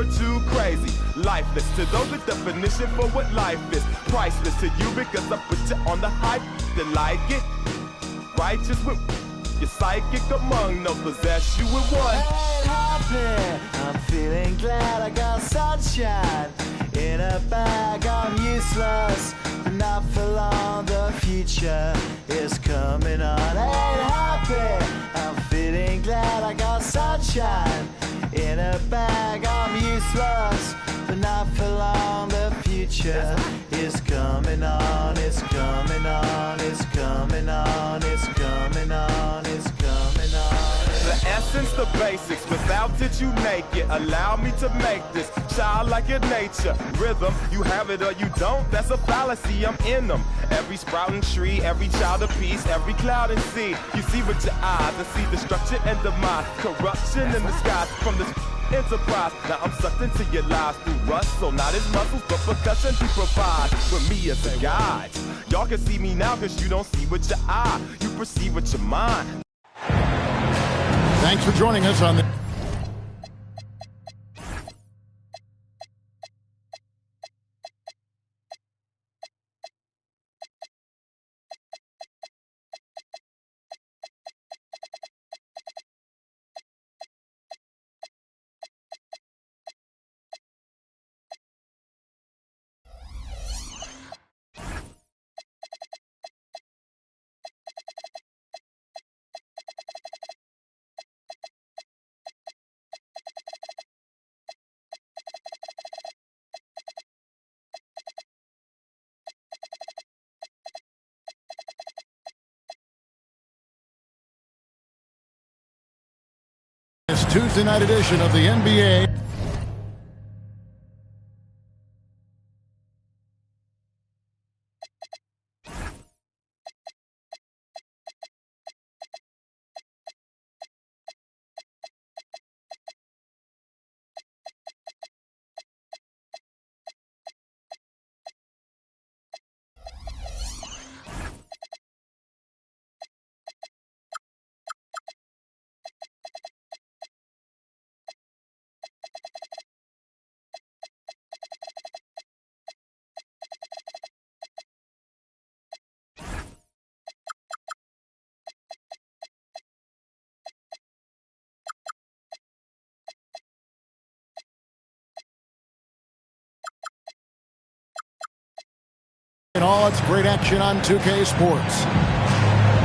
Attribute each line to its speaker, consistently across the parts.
Speaker 1: too crazy, lifeless to those, the definition for what life is. Priceless to you because I put you on the hype. To like it, righteous with your psychic among no possess you with one.
Speaker 2: Ain't happy, I'm feeling glad I got sunshine in a bag. I'm useless, but not for long. The future is coming on. Ain't happy, I'm feeling glad I got sunshine in a bag. I'm useless, but not for long. The future is coming on. It's coming on. It's coming on. It's coming on. It's coming on.
Speaker 1: The essence, the basics, without it you make it. Allow me to make this childlike in nature. Rhythm, you have it or you don't, that's a fallacy, I'm in them. Every sprouting tree, every child of peace, every cloud and sea. You see with your eyes and see destruction and demise. Corruption in the skies from this enterprise. Now I'm sucked into your lives through rust, so not as muscles, but percussion to provide for me as a guide. Y'all can see me now cause you don't see with your eye, you perceive with your mind.
Speaker 3: Thanks for joining us on the... Tuesday night edition of the NBA. And all its great action on 2K Sports.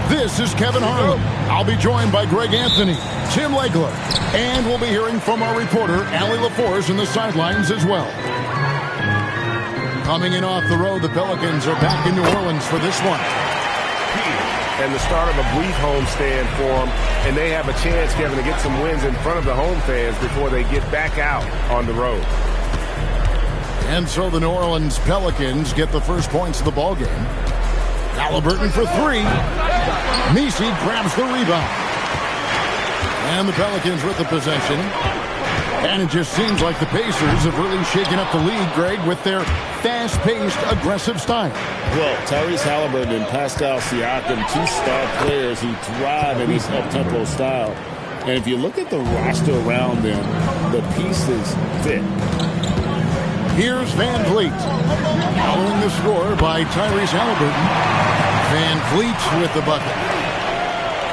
Speaker 3: This is Kevin Harlan. I'll be joined by Greg Anthony, Tim Legler, and we'll be hearing from our reporter, Allie LaForce, in the sidelines as well. Coming in off the road, the Pelicans are back in New Orleans for this one.
Speaker 4: And the start of a brief homestand for them, and they have a chance, Kevin, to get some wins in front of the home fans before they get back out on the road.
Speaker 3: And so the New Orleans Pelicans get the first points of the ballgame. Halliburton for three. Messi grabs the rebound. And the Pelicans with the possession. And it just seems like the Pacers have really shaken up the league, Greg, with their fast-paced, aggressive style.
Speaker 5: Well, Tyrese Halliburton and Pascal Siakam, two star players who thrive in this up-tempo style. And if you look at the roster around them, the pieces fit.
Speaker 3: Here's Van Vliet. Following the score by Tyrese Halliburton. Van Vliet with the bucket.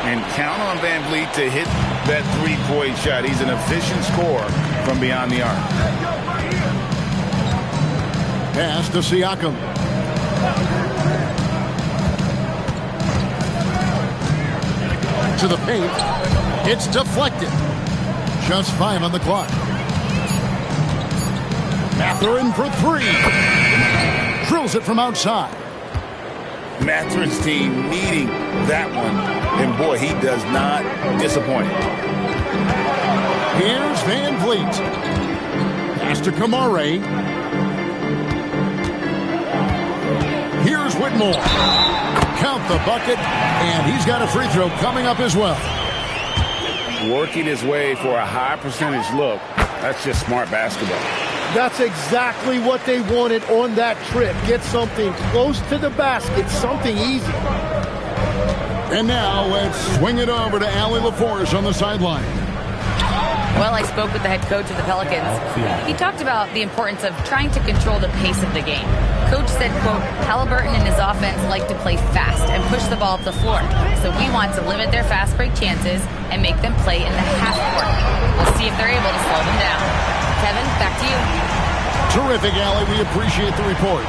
Speaker 6: And count on Van Vliet to hit that three-point shot. He's an efficient scorer from beyond the arc.
Speaker 3: Pass to Siakam. To the paint. It's deflected. Just 5 on the clock. Mathurin for three. Drills it from outside.
Speaker 6: Mathurin's team needing that one. And boy, he does not disappoint.
Speaker 3: Here's Van Vliet. Pass to Kamare. Here's Whitmore. Count the bucket. And he's got a free throw coming up as well.
Speaker 6: Working his way for a high percentage look. That's just smart basketball.
Speaker 7: That's exactly what they wanted on that trip. Get something close to the basket, something easy.
Speaker 3: And now let's swing it over to Allie LaForce on the sideline.
Speaker 8: Well, I spoke with the head coach of the Pelicans. He talked about the importance of trying to control the pace of the game. Coach said, quote, Halliburton and his offense like to play fast and push the ball up the floor. So we want to limit their fast break chances and make them play in the half court. We'll see if they're able to slow them down. Kevin, back to you.
Speaker 3: Terrific, Allie. We appreciate the report.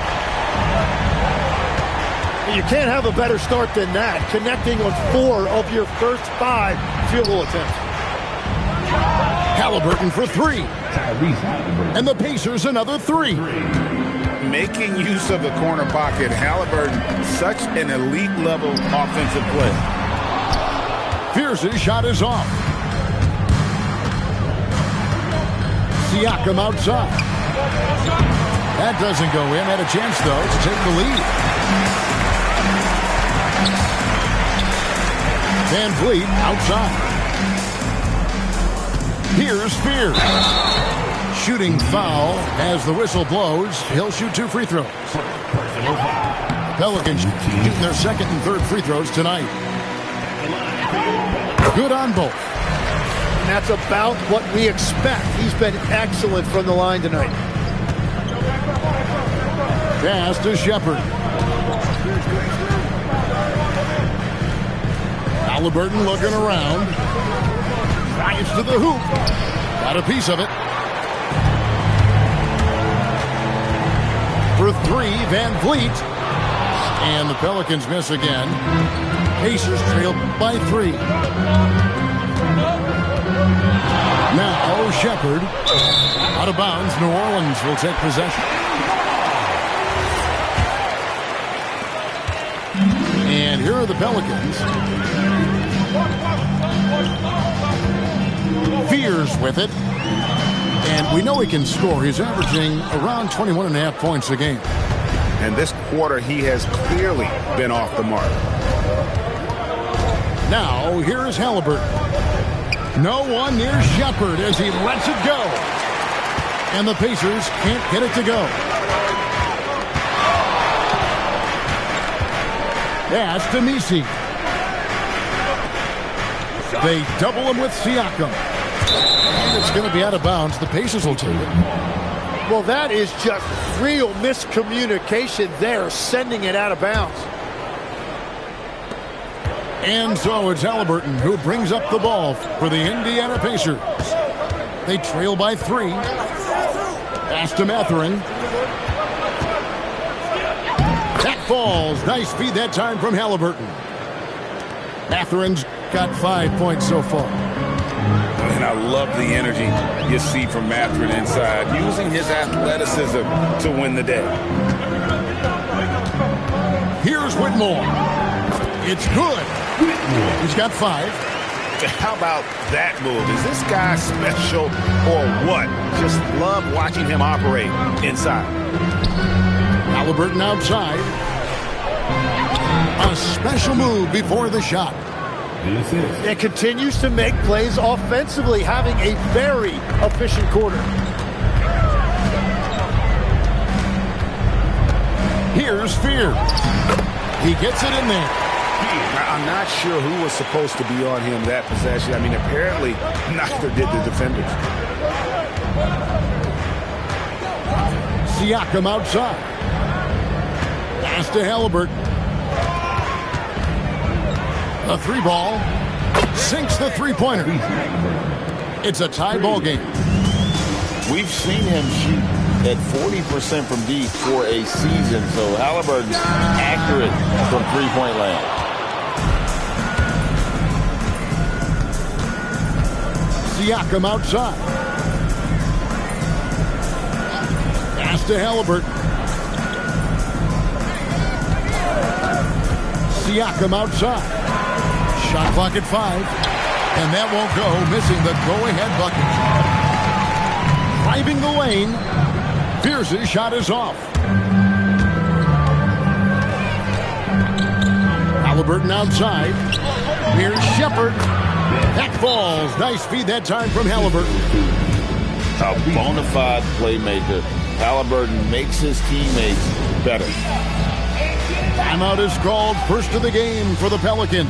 Speaker 7: You can't have a better start than that, connecting on 4 of your first 5 field goal attempts.
Speaker 3: Halliburton for 3. And the Pacers another 3.
Speaker 6: Making use of the corner pocket, Halliburton, such an elite level offensive play.
Speaker 3: Pierce's shot is off. Siakam outside. That doesn't go in. Had a chance, though, to take the lead. Van Vliet outside. Here's Spears. Shooting foul as the whistle blows. He'll shoot 2 free throws. Pelicans shooting their second and third free throws tonight. Good on both.
Speaker 7: And that's about what we expect. He's been excellent from the line tonight.
Speaker 3: Pass to Shepard. Halliburton looking around. Drives to the hoop. Got a piece of it. For 3, Van Vliet. And the Pelicans miss again. Pacers trail by 3. Now Shepard. Out of bounds. New Orleans will take possession. And here are the Pelicans. Fears with it. And we know he can score. He's averaging around 21.5 points a game.
Speaker 6: And this quarter, he has clearly been off the mark.
Speaker 3: Now, here is Halliburton. No one near Shepard as he lets it go. And the Pacers can't get it to go. Pass to Misi. They double him with Siakam. And it's going to be out of bounds. The Pacers will take it.
Speaker 7: Well, that is just real miscommunication there, sending it out of bounds.
Speaker 3: And so it's Halliburton who brings up the ball for the Indiana Pacers. They trail by 3. Pass to Mathurin. That falls. Nice feed that time from Halliburton. Mathurin's got 5 points so far.
Speaker 6: And I love the energy you see from Mathurin inside, using his athleticism to win the day.
Speaker 3: Here's Whitmore. It's good. He's got 5.
Speaker 6: How about that move? Is this guy special or what? Just love watching him operate inside.
Speaker 3: Halliburton outside. A special move before the shot.
Speaker 7: And continues to make plays offensively, having a very efficient quarter.
Speaker 3: Here's Spears. He gets it in there.
Speaker 6: I'm not sure who was supposed to be on him that possession. I mean, apparently neither did the defenders.
Speaker 3: Siakam outside. Pass to Halliburton. A 3 ball. Sinks the 3-pointer. It's a tie ball game.
Speaker 5: We've seen him shoot at 40% from deep for a season, so Halliburton's accurate from 3-point land.
Speaker 3: Siakam outside. Pass to Halliburton. Siakam outside. Shot clock at 5. And that won't go, missing the go-ahead bucket. Driving the lane. Pierce's shot is off. Halliburton outside. Here's Shepard. That falls. Nice feed that time from Halliburton.
Speaker 5: A bona fide playmaker. Halliburton makes his teammates better.
Speaker 3: Timeout is called. First of the game for the Pelicans.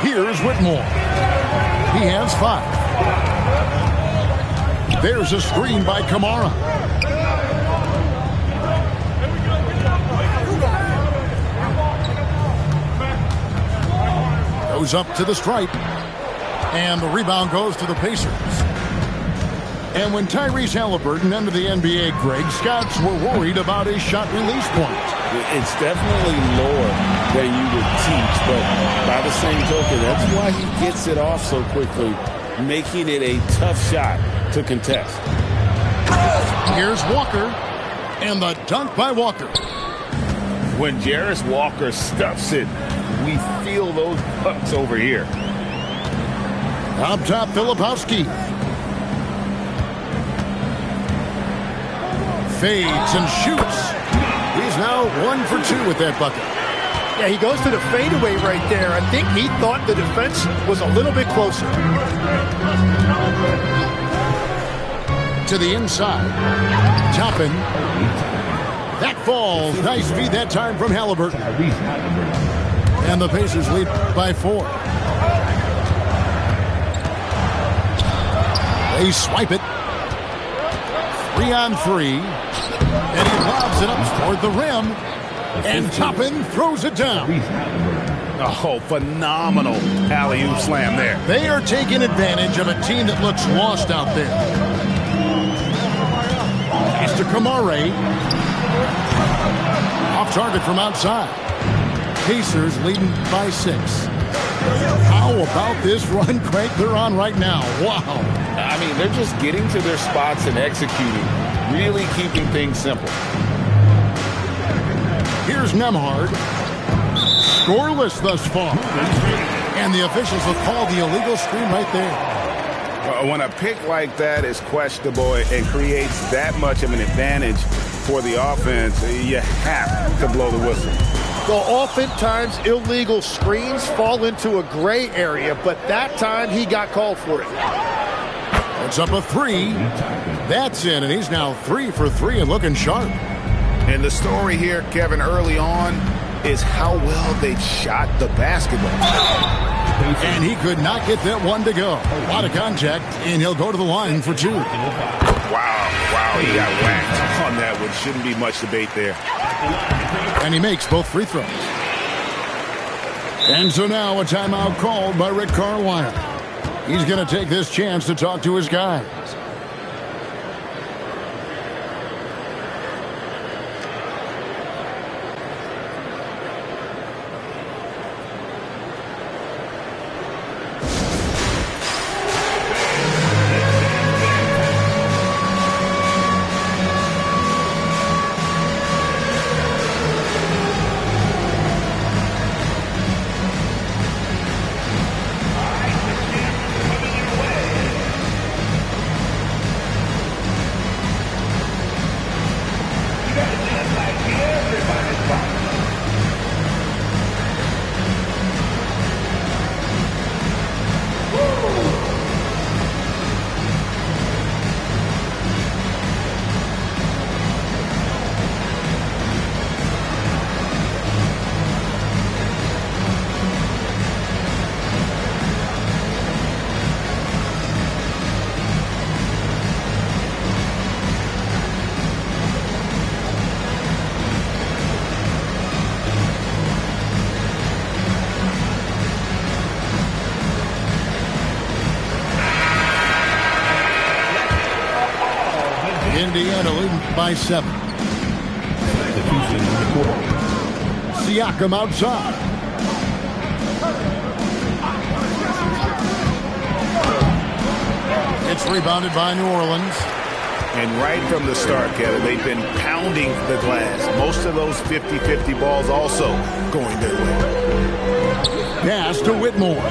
Speaker 3: Here's Whitmore. He has 5. There's a screen by Kamara. Goes up to the stripe. And the rebound goes to the Pacers. And when Tyrese Halliburton entered the NBA, Greg, scouts were worried about his shot release point.
Speaker 5: It's definitely lower than you would teach, but by the same token, that's why he gets it off so quickly, making it a tough shot to contest.
Speaker 3: Here's Walker, and the dunk by Walker.
Speaker 6: When Jarris Walker stuffs it, we feel those pucks over here.
Speaker 3: Up top, Filipowski. Fades and shoots. He's now 1 for 2 with that bucket.
Speaker 7: Yeah, he goes to the fadeaway right there. I think he thought the defense was a little bit closer.
Speaker 3: To the inside. Toppin. That falls. Nice feed that time from Halliburton. And the Pacers lead by 4. They swipe it. 3-on-3. And he lobs it up toward the rim. And Toppin throws it down.
Speaker 6: Oh, phenomenal alley-oop slam there.
Speaker 3: They are taking advantage of a team that looks lost out there. Pass to Kamara. Off target from outside. Pacers leading by 6. How about this run crank they're on right now? Wow.
Speaker 5: I mean, they're just getting to their spots and executing, really keeping things simple.
Speaker 3: Here's Nemhard. Scoreless thus far. And the officials will call the illegal screen right there.
Speaker 6: When a pick like that is questionable and creates that much of an advantage for the offense, you have to blow the whistle.
Speaker 7: Well, oftentimes illegal screens fall into a gray area, but that time he got called for it.
Speaker 3: It's up a 3. That's in, and he's now 3 for 3 and looking sharp.
Speaker 6: And the story here, Kevin, early on is how well they shot the basketball.
Speaker 3: And he could not get that one to go. A lot of contact, and he'll go to the line for 2.
Speaker 6: Wow, he got whacked on that one. Shouldn't be much debate there.
Speaker 3: And he makes both free throws. And so now a timeout called by Rick Carlisle. He's going to take this chance to talk to his guys. Indiana leading by 7. Siakam outside. It's rebounded by New Orleans.
Speaker 6: And right from the start, Kevin, they've been pounding the glass. Most of those 50-50 balls also going their way.
Speaker 3: Pass to Whitmore.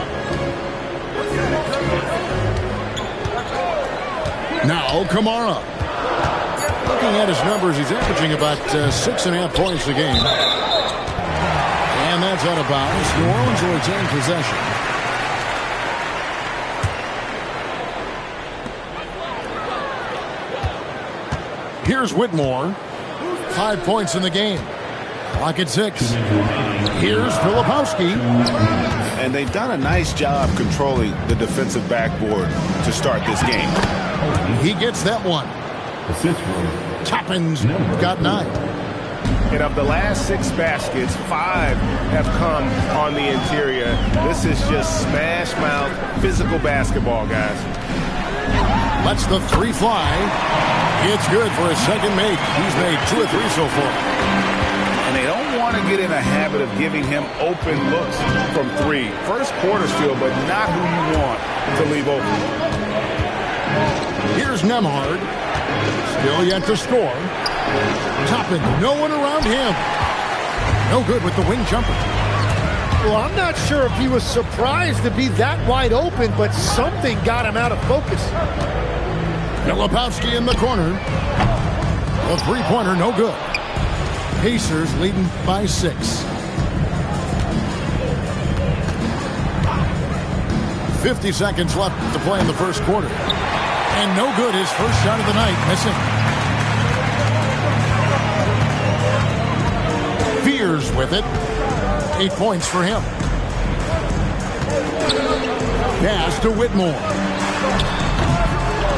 Speaker 3: Now Kamara. Looking at his numbers, he's averaging about 6.5 points a game. And that's out of bounds. New Orleans will retain possession. Here's Whitmore. 5 points in the game. Clock at 6. Here's Filipowski.
Speaker 6: And they've done a nice job controlling the defensive backboard to start this game.
Speaker 3: He gets that one. Toppin's got 9.
Speaker 4: And of the last 6 baskets, 5 have come on the interior. This is just smash mouth physical basketball, guys.
Speaker 3: Lets the 3 fly. It's good for his second make. He's made 2 of 3 so far.
Speaker 6: And they don't want to get in a habit of giving him open looks from 3. First quarter still, but not who you want to leave open.
Speaker 3: Here's Nembhard. Still yet to score. Toppin, no one around him. No good with the wing jumper.
Speaker 7: Well, I'm not sure if he was surprised to be that wide open, but something got him out of focus.
Speaker 3: Filipowski in the corner. The three-pointer, no good. Pacers leading by 6. 50 seconds left to play in the first quarter. And no good, his first shot of the night, missing. Fears with it. 8 points for him. Pass to Whitmore.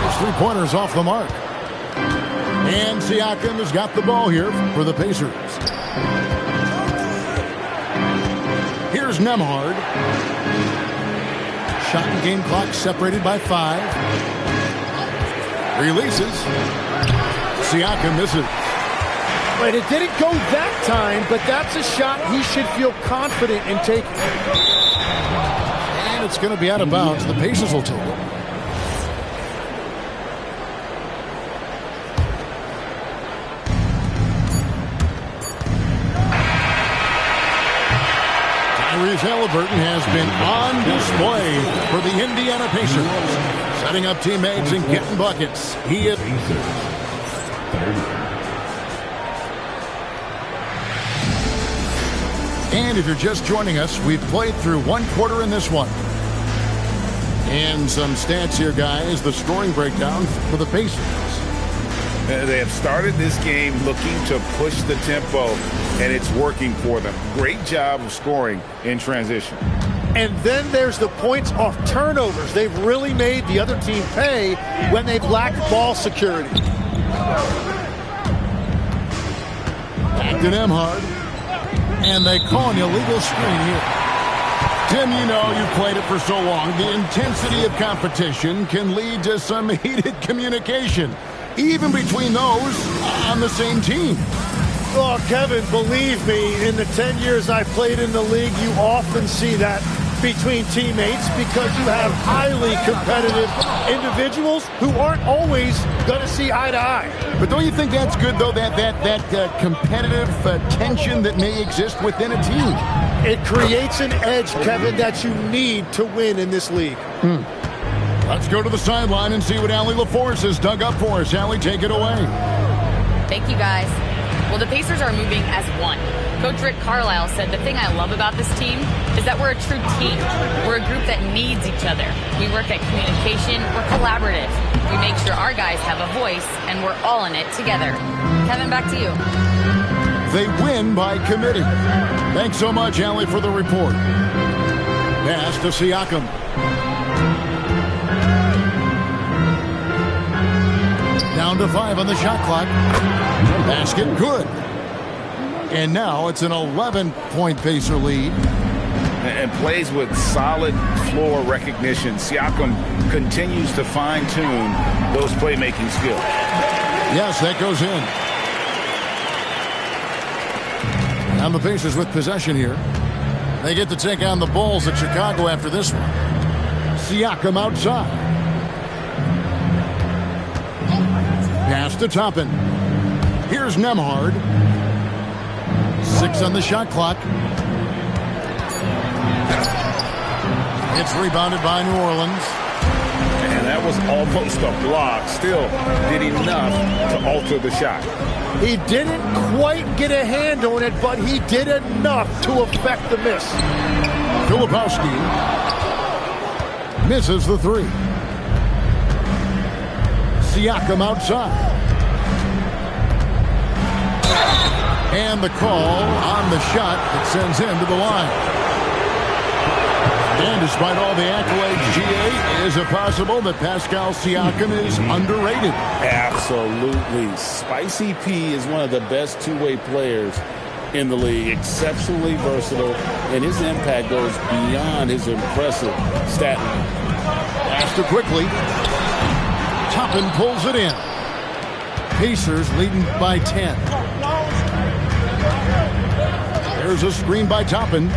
Speaker 3: His three-pointer's off the mark. And Siakam has got the ball here for the Pacers. Here's Nembhard. Shot and game clock separated by 5. Releases. Siakam misses.
Speaker 7: Right, it didn't go that time, but that's a shot he should feel confident in taking.
Speaker 3: And it's going to be out of bounds. The Pacers will take it. Halliburton has been on display for the Indiana Pacers, setting up teammates and getting buckets. He is. And if you're just joining us, we've played through 1 quarter in this one. And some stats here, guys. The scoring breakdown for the Pacers.
Speaker 6: They have started this game looking to push the tempo, and it's working for them. Great job of scoring in transition.
Speaker 7: And then there's the points off turnovers. They've really made the other team pay when they've lacked ball security.
Speaker 3: Back to Nembhard. And they call an illegal screen here. Tim, you know, you've played it for so long. The intensity of competition can lead to some heated communication, even between those on the same team.
Speaker 7: Oh, Kevin, believe me, in the 10 years I played in the league, you often see that between teammates because you have highly competitive individuals who aren't always going to see eye to eye.
Speaker 3: But don't you think that's good, though, that competitive tension that may exist within a team?
Speaker 7: It creates an edge, Kevin, that you need to win in this league.
Speaker 3: Let's go to the sideline and see what Allie LaForce has dug up for us. Allie, take it away.
Speaker 8: Thank you, guys. Well, the Pacers are moving as one. Coach Rick Carlisle said the thing I love about this team is that we're a true team. We're a group that needs each other. We work at communication. We're collaborative. We make sure our guys have a voice, and we're all in it together. Kevin, back to you.
Speaker 3: They win by committee. Thanks so much, Allie, for the report. Pass to Siakam. Down to 5 on the shot clock. Basket good. And now it's an 11-point Pacer lead.
Speaker 6: And plays with solid floor recognition. Siakam continues to fine-tune those playmaking skills.
Speaker 3: Yes, that goes in. And the Pacers with possession here. They get to take on the Bulls at Chicago after this one. Siakam outside. Pass to Toppin. Here's Nembhard. 6 on the shot clock. It's rebounded by New Orleans.
Speaker 6: And that was almost a block. Still did enough to alter the shot.
Speaker 7: He didn't quite get a hand on it, but he did enough to affect the miss.
Speaker 3: Filipowski misses the 3. Siakam outside. And the call on the shot that sends him to the line. And despite all the accolades, GA, is it possible that Pascal Siakam is underrated?
Speaker 5: Absolutely. Spicy P is one of the best two-way players in the league. Exceptionally versatile, and his impact goes beyond his impressive stat line.
Speaker 3: Faster quickly. Toppin pulls it in. Pacers leading by 10. There's a screen by Toppin.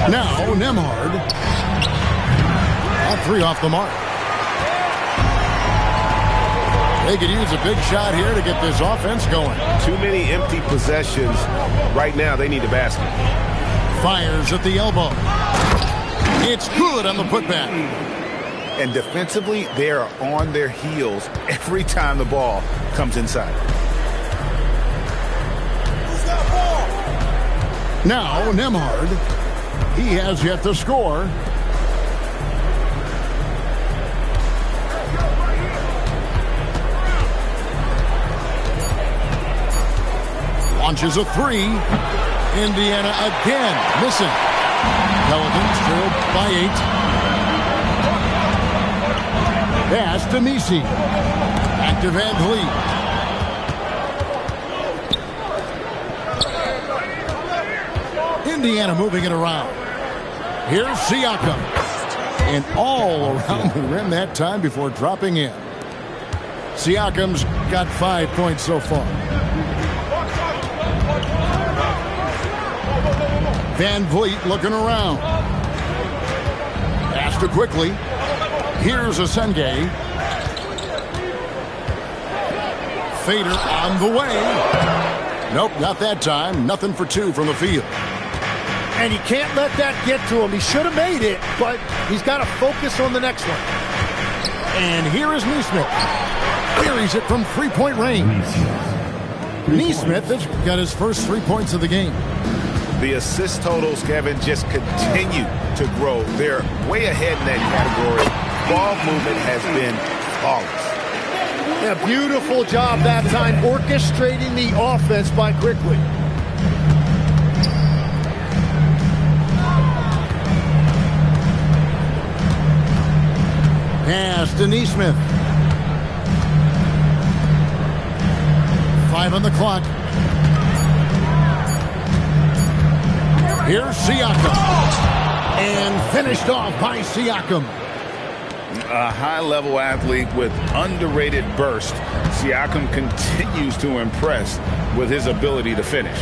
Speaker 3: Now Nembhard. All three off the mark. They could use a big shot here to get this offense going.
Speaker 4: Too many empty possessions. Right now, they need a basket.
Speaker 3: Fires at the elbow. It's good on the putback.
Speaker 6: And defensively, they are on their heels every time the ball comes inside.
Speaker 3: Now Nembhard. He has yet to score. Launches a three. Indiana again missing. Pelicans trailed by 8. Pass to Messi. Back to Van Vliet. Indiana moving it around. Here's Siakam. And all around the rim that time before dropping in. Siakam's got 5 points so far. Van Vliet looking around. Pass to quickly. Here's Asenge. Fader on the way. Nope, not that time. Nothing for 2 from the field.
Speaker 7: And he can't let that get to him. He should have made it, but he's got to focus on the next one.
Speaker 3: And here is Nesmith. Carries it from 3-point range. Nesmith has got his first 3 points of the game.
Speaker 6: The assist totals, Kevin, just continue to grow. They're way ahead in that category. Ball movement has been flawless.
Speaker 7: Yeah, beautiful job that time orchestrating the offense by Quickly.
Speaker 3: Pass to Nesmith. 5 on the clock. Here's Siakam. And finished off by Siakam.
Speaker 6: A high-level athlete with underrated burst. Siakam continues to impress with his ability to finish.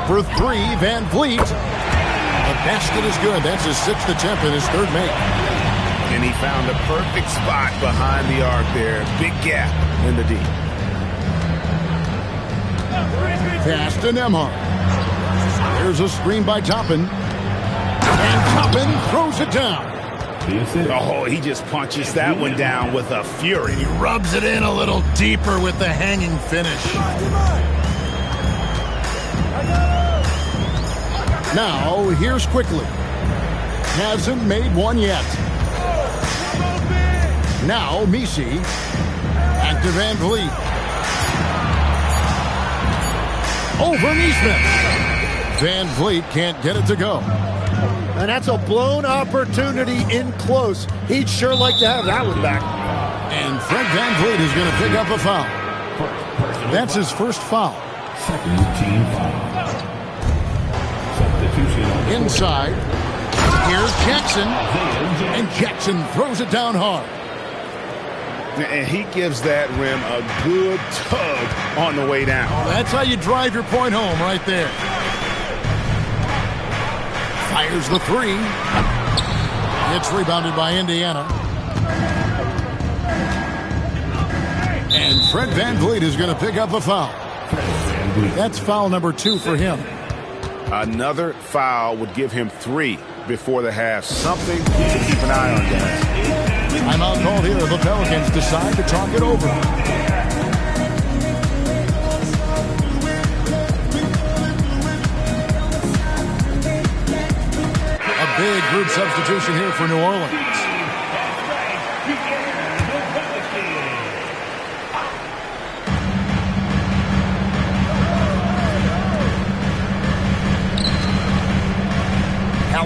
Speaker 3: For 3, Van Vliet. The basket is good. That's his 6th attempt and his 3rd make.
Speaker 6: And he found a perfect spot behind the arc there. Big gap in the D.
Speaker 3: Pass to Nembhard. There's a screen by Toppin. And Toppin throws it down.
Speaker 6: Oh, he just punches that one down with a fury.
Speaker 3: He rubs it in a little deeper with the hanging finish. Now, here's Quickly. Hasn't made one yet. Now, Messi. Back to Van Vliet. Over Nesmith. Van Vliet can't get it to go.
Speaker 7: And that's a blown opportunity in close. He'd sure like to have that one back.
Speaker 3: And Fred Van Vliet is going to pick up a foul. That's his first foul.
Speaker 9: Second team foul. Substitution.
Speaker 3: Inside. Here's Jackson. And Jackson throws it down hard.
Speaker 6: And he gives that rim a good tug on the way down.
Speaker 3: That's how you drive your point home right there. Fires the 3. It's rebounded by Indiana. And Fred Van Vliet is going to pick up a foul. That's foul number 2 for him.
Speaker 6: Another foul would give him 3 before the half. Something to keep an eye on, guys.
Speaker 3: Timeout called here. The Pelicans decide to talk it over. A big group substitution here for New Orleans.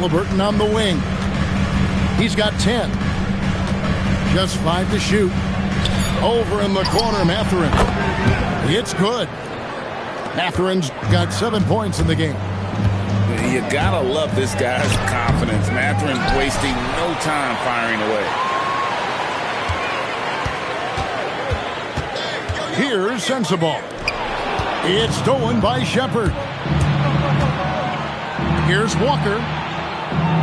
Speaker 3: Halliburton on the wing. He's got 10. Just 5 to shoot. Over in the corner, Mathurin. It's good. Matherin's got 7 points in the game.
Speaker 5: You gotta love this guy's confidence. Mathurin wasting no time firing away.
Speaker 3: Here's Sensabaugh. It's stolen by Shepard. Here's Walker.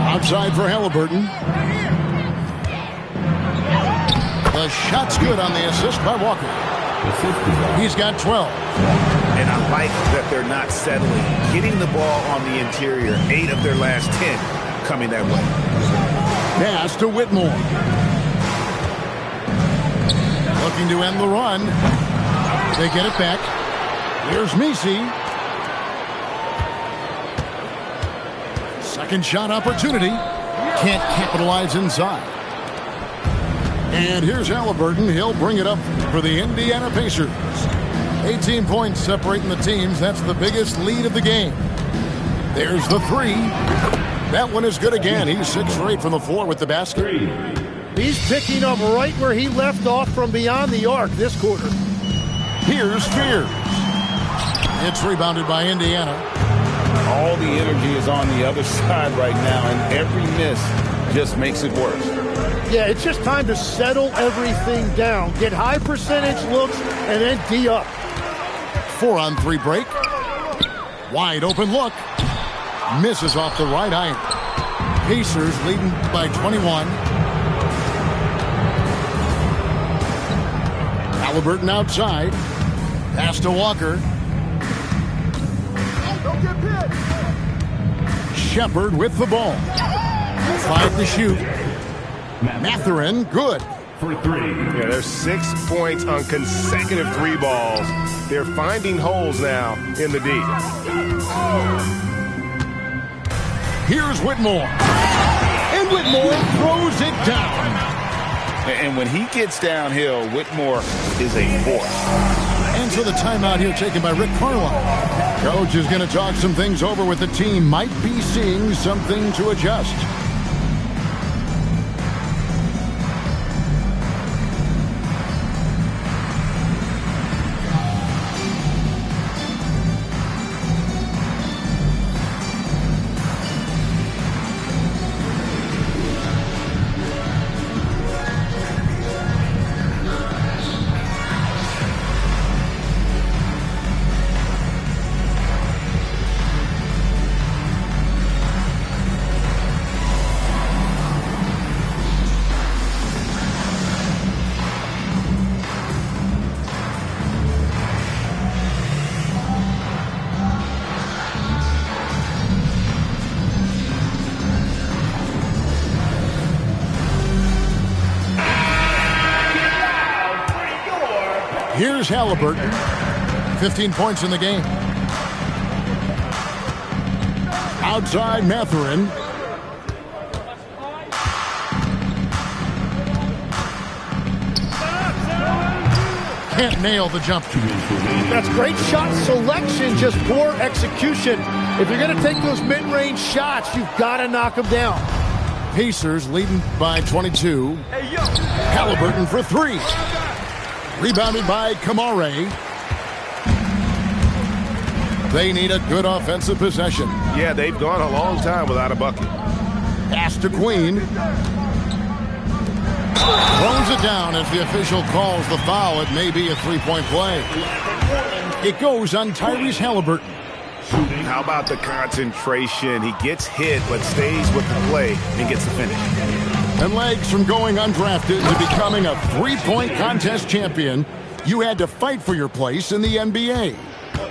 Speaker 3: Outside for Halliburton. The shot's good on the assist by Walker. He's got 12.
Speaker 10: And I like that they're not settling. Getting the ball on the interior, 8 of their last 10 coming that way.
Speaker 3: Pass to Whitmore. Looking to end the run. They get it back. Here's Messi. Second shot opportunity. Can't capitalize inside. And here's Halliburton. He'll bring it up for the Indiana Pacers. 18 points separating the teams. That's the biggest lead of the game. There's the 3. That one is good again. He's 6 for 8 from the floor with the basket.
Speaker 7: He's picking up right where he left off from beyond the arc this quarter.
Speaker 3: Here's Spears. It's rebounded by Indiana.
Speaker 5: All the energy is on the other side right now, and every miss just makes it worse.
Speaker 7: Yeah, it's just time to settle everything down. Get high percentage looks and then D up.
Speaker 3: 4-on-3 break. Wide open look. Misses off the right iron. Pacers leading by 21. Halliburton outside. Pass to Walker. Shepard with the ball. 5 to shoot. Mathurin, good.
Speaker 9: For 3.
Speaker 4: Yeah, there's 6 points on consecutive 3 balls. They're finding holes now in the D.
Speaker 3: Here's Whitmore. And Whitmore throws it down.
Speaker 5: And when he gets downhill, Whitmore is a force.
Speaker 3: And so the timeout here taken by Rick Carlisle. Coach is going to talk some things over with the team. Might be seeing something to adjust. Here's Halliburton. 15 points in the game. Outside Mathurin. Can't nail the jump.
Speaker 7: That's great shot selection, just poor execution. If you're going to take those mid-range shots, you've got to knock them down.
Speaker 3: Pacers leading by 22. Halliburton for 3. Rebounded by Kamare. They need a good offensive possession.
Speaker 4: Yeah, they've gone a long time without a bucket.
Speaker 3: Pass to Queen. Throws it down as the official calls the foul. It may be a 3-point play. It goes on Tyrese Halliburton.
Speaker 10: How about the concentration? He gets hit but stays with the play and gets the finish.
Speaker 3: And legs from going undrafted to becoming a 3-point contest champion, you had to fight for your place in the NBA.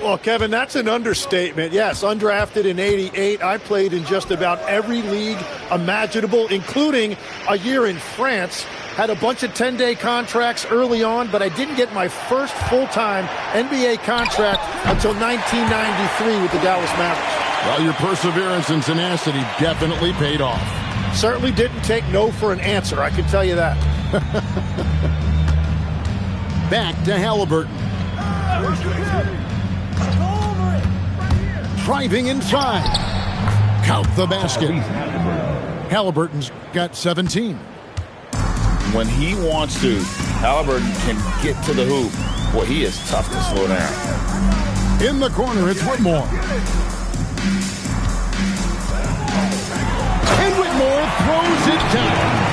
Speaker 7: Well, Kevin, that's an understatement. Yes, undrafted in '88. I played in just about every league imaginable, including a year in France. Had a bunch of 10-day contracts early on, but I didn't get my first full-time NBA contract until 1993 with the Dallas Mavericks.
Speaker 3: Well, your perseverance and tenacity definitely paid off.
Speaker 7: Certainly didn't take no for an answer, I can tell you that.
Speaker 3: Back to Halliburton. Driving inside. count the basket. Halliburton's got 17.
Speaker 5: When he wants to, Halliburton can get to the hoop. Boy, he is tough to slow down.
Speaker 3: In the corner, it's Whitmore. And Whitmore throws it down.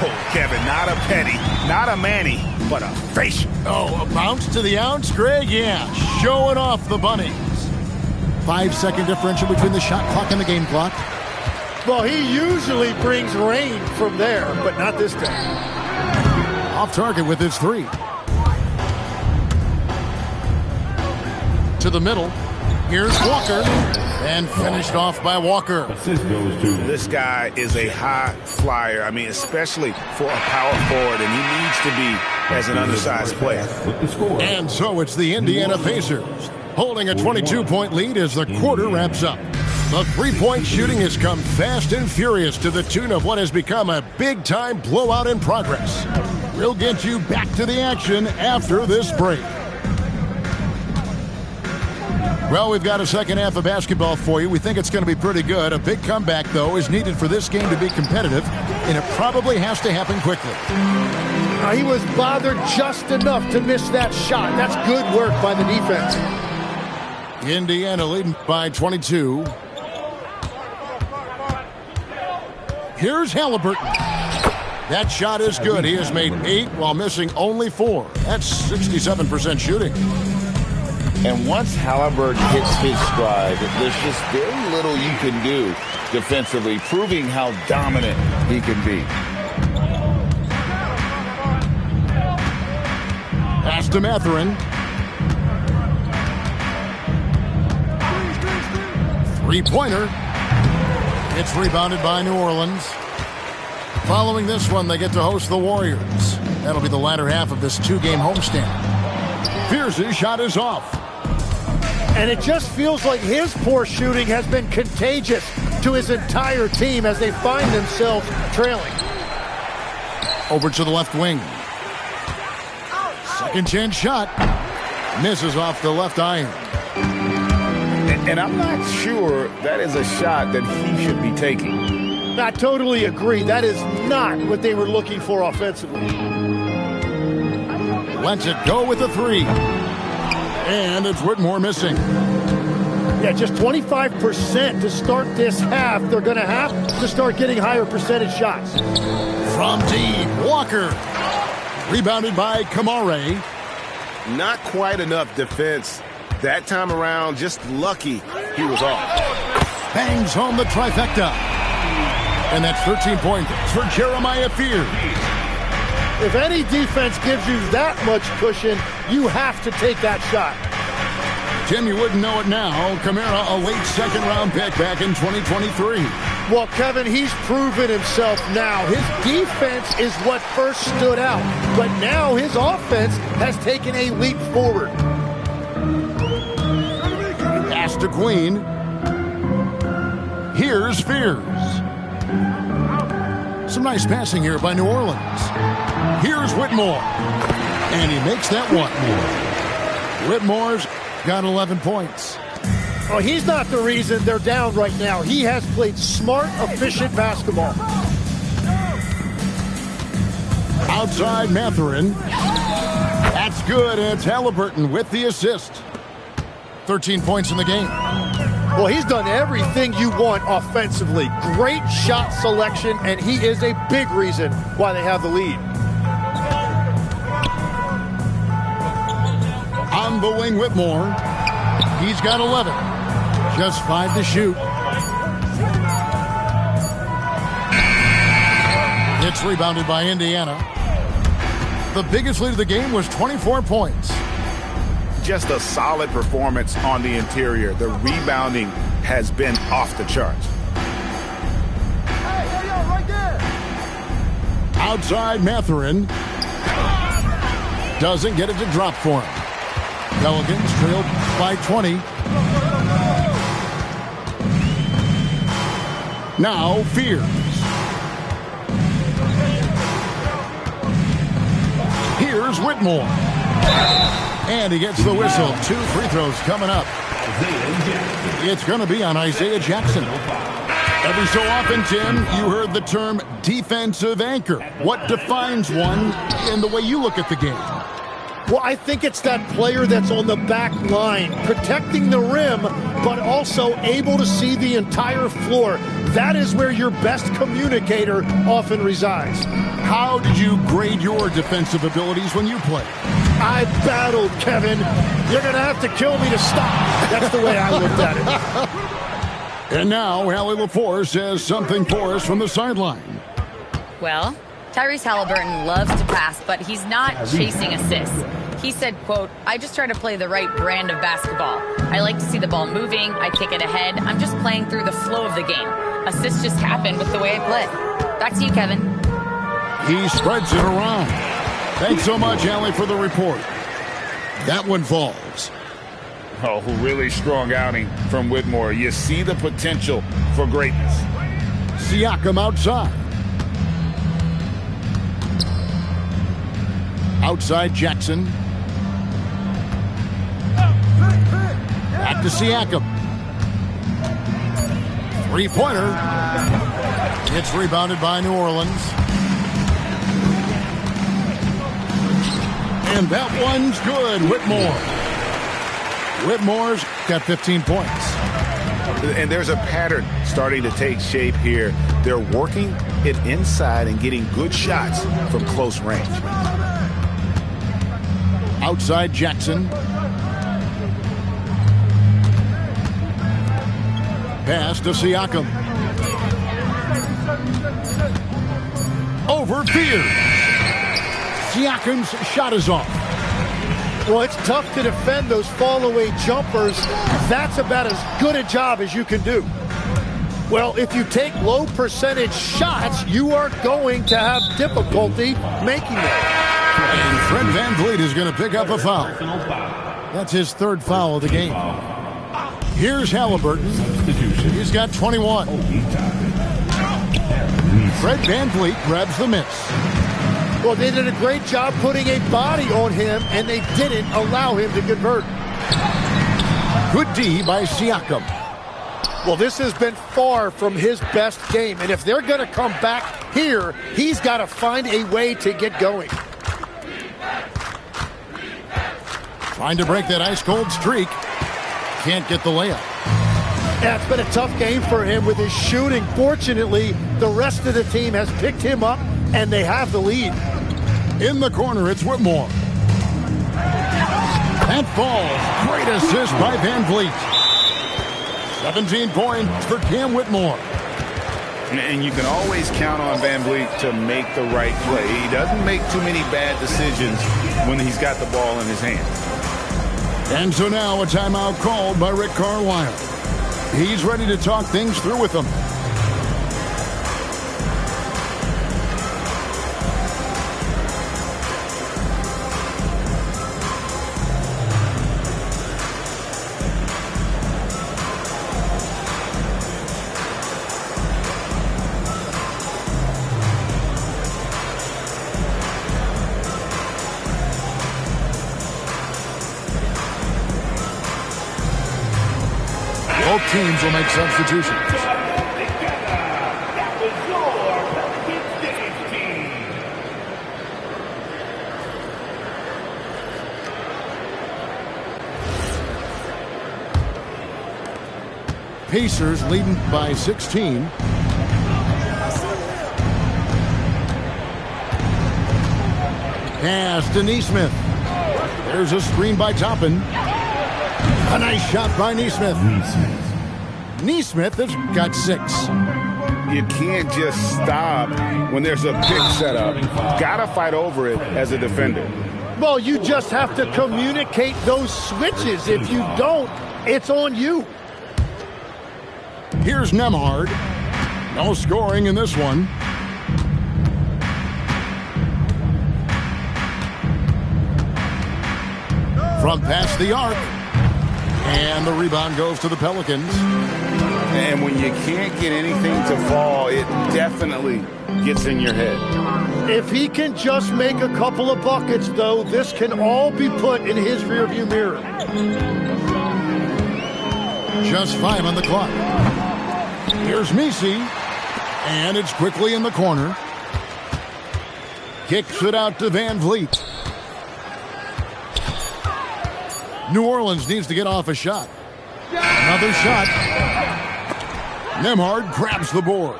Speaker 10: Oh, Kevin, not a penny, not a Manny, but a face.
Speaker 3: Oh, a bounce to the ounce, Greg? Yeah, showing off the bunnies. 5-second differential between the shot clock and the game clock.
Speaker 7: Well, he usually brings rain from there, but not this time.
Speaker 3: Off target with his 3. To the middle. Here's Walker. And finished off by Walker.
Speaker 9: Assist goes to.
Speaker 10: This guy is a high flyer. I mean, especially for a power forward, and he needs to be as an undersized player.
Speaker 3: And so it's the Indiana Pacers holding a 22-point lead as the quarter wraps up. The three-point shooting has come fast and furious to the tune of what has become a big-time blowout in progress. We'll get you back to the action after this break. Well, we've got a second half of basketball for you. We think it's going to be pretty good. A big comeback, though, is needed for this game to be competitive, and it probably has to happen quickly.
Speaker 7: He was bothered just enough to miss that shot. That's good work by the defense.
Speaker 3: Indiana leading by 22. Here's Halliburton. That shot is good. He has made 8 while missing only 4. That's 67% shooting.
Speaker 5: And once Halliburton hits his stride, there's just very little you can do defensively, proving how dominant he can be.
Speaker 3: Pass to Mathurin. 3-pointer. It's rebounded by New Orleans. Following this one, they get to host the Warriors. That'll be the latter half of this 2-game homestand. Pierce's shot is off.
Speaker 7: And it just feels like his poor shooting has been contagious to his entire team as they find themselves trailing.
Speaker 3: Over to the left wing. Second chance shot. Misses off the left iron.
Speaker 10: And I'm not sure that is a shot that he should be taking.
Speaker 7: I totally agree. That is not what they were looking for offensively.
Speaker 3: Lets it go with a 3. And it's Whitmore missing.
Speaker 7: Yeah, just 25% to start this half. They're going to have to start getting higher percentage shots.
Speaker 3: From deep, Walker. Rebounded by Kamare.
Speaker 4: Not quite enough defense. That time around, just lucky he was off.
Speaker 3: Bangs home the trifecta. And that's 13 points for Jeremiah Fears.
Speaker 7: If any defense gives you that much cushion, you have to take that shot.
Speaker 3: Tim, you wouldn't know it now. Kamara, a late second-round pick back in 2023.
Speaker 7: Well, Kevin, he's proven himself now. His defense is what first stood out, but now his offense has taken a leap forward.
Speaker 3: Pass to Queen. Here's Fears. Some nice passing here by New Orleans. Here's Whitmore. And he makes that one. Whitmore's got 11 points.
Speaker 7: Oh, he's not the reason they're down right now. He has played smart, efficient basketball.
Speaker 3: Outside Mathurin. That's good, and it's Halliburton with the assist. 13 points in the game.
Speaker 7: Well, he's done everything you want offensively. Great shot selection, and he is a big reason why they have the lead.
Speaker 3: On the wing, Whitmore. He's got 11. Just 5 to shoot. It's rebounded by Indiana. The biggest lead of the game was 24 points.
Speaker 10: Just a solid performance on the interior. The rebounding has been off the charts.
Speaker 3: Outside Mathurin. Doesn't get it to drop for him. Pelicans trailed by 20. Now Fears. Here's Whitmore. And he gets the whistle. 2 free throws coming up. It's going to be on Isaiah Jackson. Every so often, Tim, you heard the term defensive anchor. What defines one in the way you look at the game?
Speaker 7: Well, I think it's that player that's on the back line, protecting the rim, but also able to see the entire floor. That is where your best communicator often resides.
Speaker 3: How did you grade your defensive abilities when you played?
Speaker 7: I battled, Kevin. You're going to have to kill me to stop. That's the way I looked at it.
Speaker 3: And now, Allie LaForce says something for us from the sideline.
Speaker 8: Well, Tyrese Halliburton loves to pass, but he's not chasing assists. He said, quote, "I just try to play the right brand of basketball. I like to see the ball moving. I kick it ahead. I'm just playing through the flow of the game. Assists just happen with the way I play." Back to you, Kevin.
Speaker 3: He spreads it around. Thanks so much, Allie, for the report. That one falls.
Speaker 6: Oh, really strong outing from Whitmore. You see the potential for greatness.
Speaker 3: Siakam outside. Outside Jackson. Back to Siakam. Three-pointer. It's rebounded by New Orleans. And that one's good. Whitmore's got 15 points.
Speaker 10: And there's a pattern starting to take shape here. They're working it inside and getting good shots from close range.
Speaker 3: Outside Jackson. Pass to Siakam. Over Beard. Siakam's shot is off.
Speaker 7: Well, it's tough to defend those fall-away jumpers. That's about as good a job as you can do. Well, if you take low percentage shots, you are going to have difficulty making them.
Speaker 3: And Fred VanVleet is going to pick up a foul. That's his 3rd foul of the game. Here's Halliburton. He's got 21. Fred VanVleet grabs the miss.
Speaker 7: Well, they did a great job putting a body on him, and they didn't allow him to convert.
Speaker 3: Good D by Siakam.
Speaker 7: Well, this has been far from his best game, and if they're going to come back here, he's got to find a way to get going.
Speaker 3: Trying to break that ice-cold streak. Can't get the layup.
Speaker 7: Yeah, it's been a tough game for him with his shooting. Fortunately, the rest of the team has picked him up, and they have the lead.
Speaker 3: In the corner, it's Whitmore. That falls. Great assist by VanVleet. 17 points for Cam Whitmore.
Speaker 6: And you can always count on VanVleet to make the right play. He doesn't make too many bad decisions when he's got the ball in his hands.
Speaker 3: And so now a timeout called by Rick Carlisle. He's ready to talk things through with them. Both teams will make substitutions. Pacers leading by 16. Pass to Nesmith. There's a screen by Toppin. A nice shot by Nesmith. Nesmith has got 6.
Speaker 6: You can't just stop when there's a pick set up. Gotta fight over it as a defender.
Speaker 7: Well, you just have to communicate those switches. If you don't, it's on you.
Speaker 3: Here's Nembhard. No scoring in this one. From past the arc. And the rebound goes to the Pelicans.
Speaker 6: And when you can't get anything to fall, it definitely gets in your head.
Speaker 7: If he can just make a couple of buckets, though, this can all be put in his rearview mirror.
Speaker 3: Just 5 on the clock. Here's Messi, and it's quickly in the corner. Kicks it out to Van Vliet. New Orleans needs to get off a shot. Another shot. Nembhard grabs the board.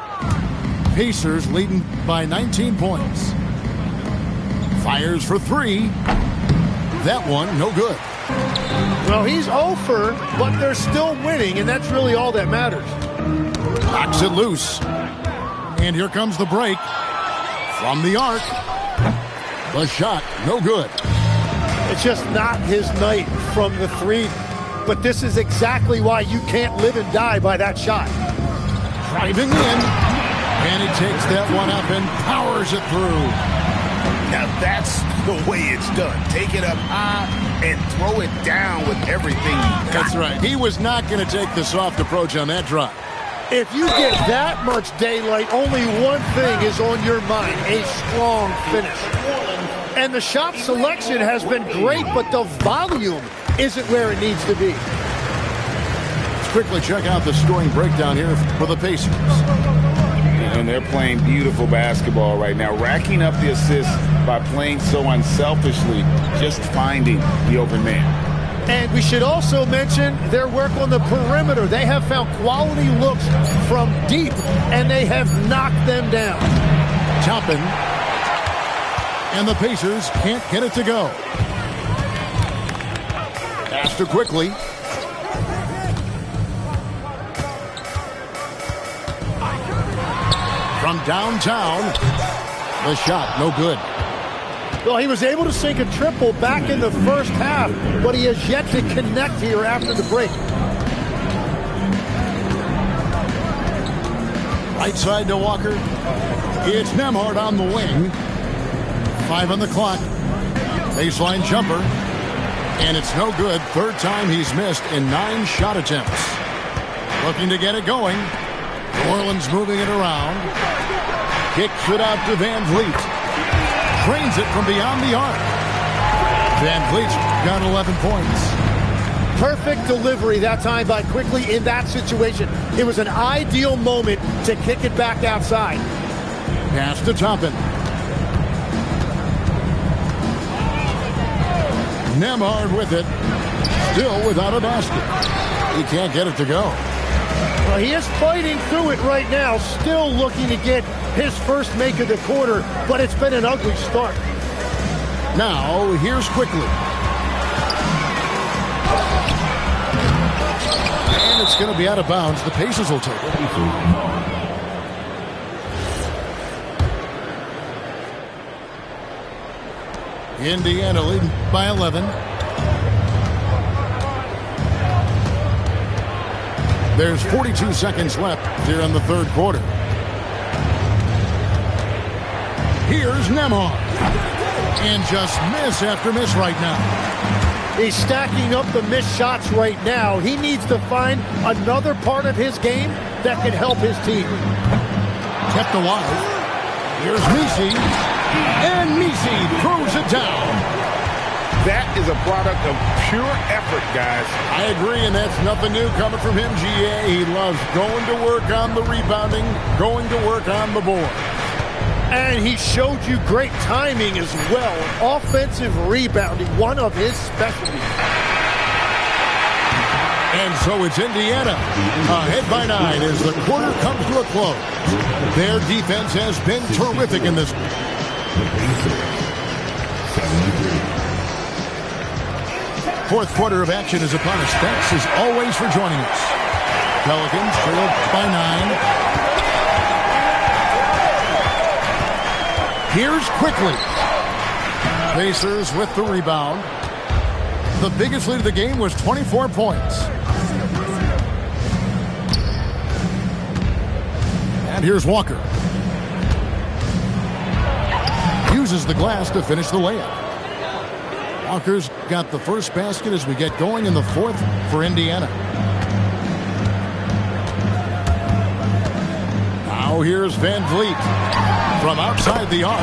Speaker 3: Pacers leading by 19 points. Fires for 3. That one, no good.
Speaker 7: Well, he's over, but they're still winning, and that's really all that matters.
Speaker 3: Knocks it loose. And here comes the break. From the arc. The shot, no good.
Speaker 7: It's just not his night from the 3. But this is exactly why you can't live and die by that shot.
Speaker 3: Driving in. And he takes that one up and powers it through.
Speaker 10: Now that's the way it's done. Take it up high and throw it down with everything you got.
Speaker 3: That's right. He was not going to take the soft approach on that drive.
Speaker 7: If you get that much daylight, only one thing is on your mind, a strong finish. And the shot selection has been great, but the volume isn't where it needs to be.
Speaker 3: Let's quickly check out the scoring breakdown here for the Pacers.
Speaker 6: And they're playing beautiful basketball right now, racking up the assists by playing so unselfishly, just finding the open man.
Speaker 7: And we should also mention their work on the perimeter. They have found quality looks from deep, and they have knocked them down.
Speaker 3: Toppin. And the Pacers can't get it to go. Pass to quickly. From downtown, the shot, no good.
Speaker 7: Well, he was able to sink a triple back in the first half, but he has yet to connect here after the break.
Speaker 3: Right side to Walker. It's Nembhard on the wing. 5 on the clock. Baseline jumper. And it's no good. Third time he's missed in 9 shot attempts. Looking to get it going. New Orleans moving it around. Kicks it out to Van Vliet. Drains it from beyond the arc. Van Vliet's got 11 points.
Speaker 7: Perfect delivery that time by Quickly in that situation. It was an ideal moment to kick it back outside.
Speaker 3: Pass to Toppin. Nembhard with it. Still without a basket. He can't get it to go.
Speaker 7: Well, he is fighting through it right now, still looking to get his first make of the quarter, but it's been an ugly start.
Speaker 3: Now, here's Quickly. And it's going to be out of bounds. The Pacers will take it. Indiana leading by 11. There's 42 seconds left here in the third quarter. Here's Nembhard. And just miss after miss right now.
Speaker 7: He's stacking up the missed shots right now. He needs to find another part of his game that can help his team.
Speaker 3: Kept alive. Here's Messi. And Messi throws it down.
Speaker 6: That is a product of pure effort, guys.
Speaker 3: I agree, and that's nothing new coming from him, GA. He loves going to work on the rebounding, going to work on the board.
Speaker 7: And he showed you great timing as well. Offensive rebounding, one of his specialties.
Speaker 3: And so it's Indiana ahead by 9 as the quarter comes to a close. Their defense has been terrific in this. Fourth quarter of action is upon us. Thanks as always for joining us. Pelicans trail by 9. Here's Quickly. Pacers with the rebound. The biggest lead of the game was 24 points. And here's Walker. Uses the glass to finish the layup. Walker's got the first basket as we get going in the fourth for Indiana. Now here's Van Vliet. from outside the arc.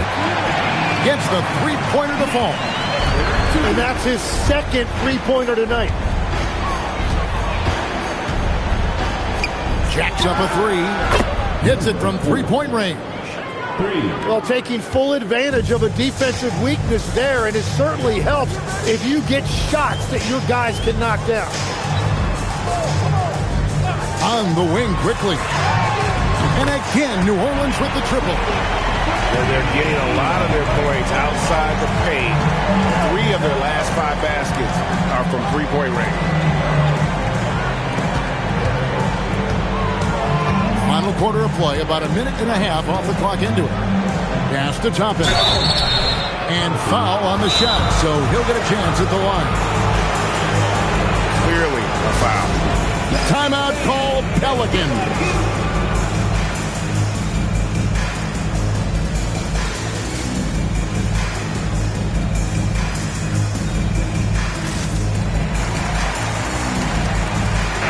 Speaker 3: Gets the three-pointer to fall.
Speaker 7: And that's his second three-pointer tonight.
Speaker 3: Jacks up a three. Hits it from three-point range.
Speaker 7: Well, taking full advantage of a defensive weakness there, and it certainly helps if you get shots that your guys can knock down.
Speaker 3: On the wing quickly. And again, New Orleans with the triple.
Speaker 4: And they're getting a lot of their points outside the paint. 3 of their last 5 baskets are from three-point range.
Speaker 3: Final quarter of play, about a minute and a half off the clock into it. Pass to Toppin. And foul on the shot, so he'll get a chance at the line.
Speaker 4: Clearly a foul.
Speaker 3: Timeout called Pelicans.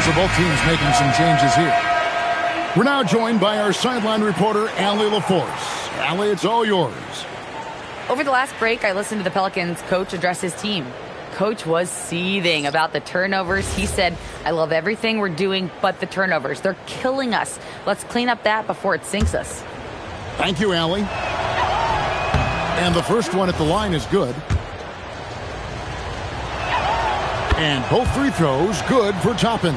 Speaker 3: So both teams making some changes here. We're now joined by our sideline reporter, Allie LaForce. Allie, it's all yours.
Speaker 8: Over the last break, I listened to the Pelicans coach address his team. Coach was seething about the turnovers. He said, I love everything we're doing but the turnovers. They're killing us. Let's clean up that before it sinks us.
Speaker 3: Thank you, Allie. And the first one at the line is good. And both free throws good for Toppin.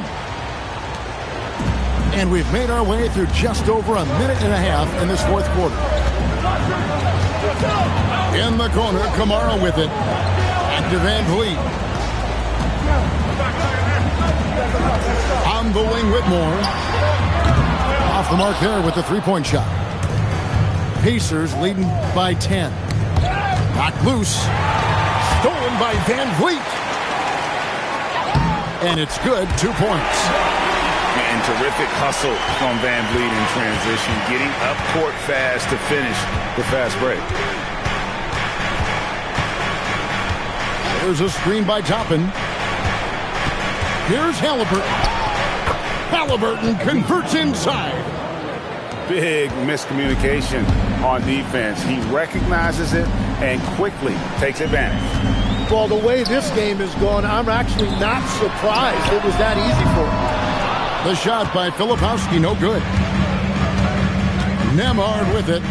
Speaker 3: And we've made our way through just over a minute and a half in this fourth quarter. In the corner, Kamara with it. Back to Van Vliet. On the wing, Whitmore. Off the mark there with the three-point shot. Pacers leading by 10. Knocked loose. Stolen by Van Vliet. And it's good, 2 points.
Speaker 10: And terrific hustle from Van Vliet in transition, getting up court fast to finish the fast break.
Speaker 3: There's a screen by Toppin. Here's Halliburton. Halliburton converts inside.
Speaker 10: Big miscommunication on defense. He recognizes it and quickly takes advantage.
Speaker 7: Well, the way this game has gone, I'm actually not surprised it was that easy for him.
Speaker 3: The shot by Filipowski, no good. Nemhard with it.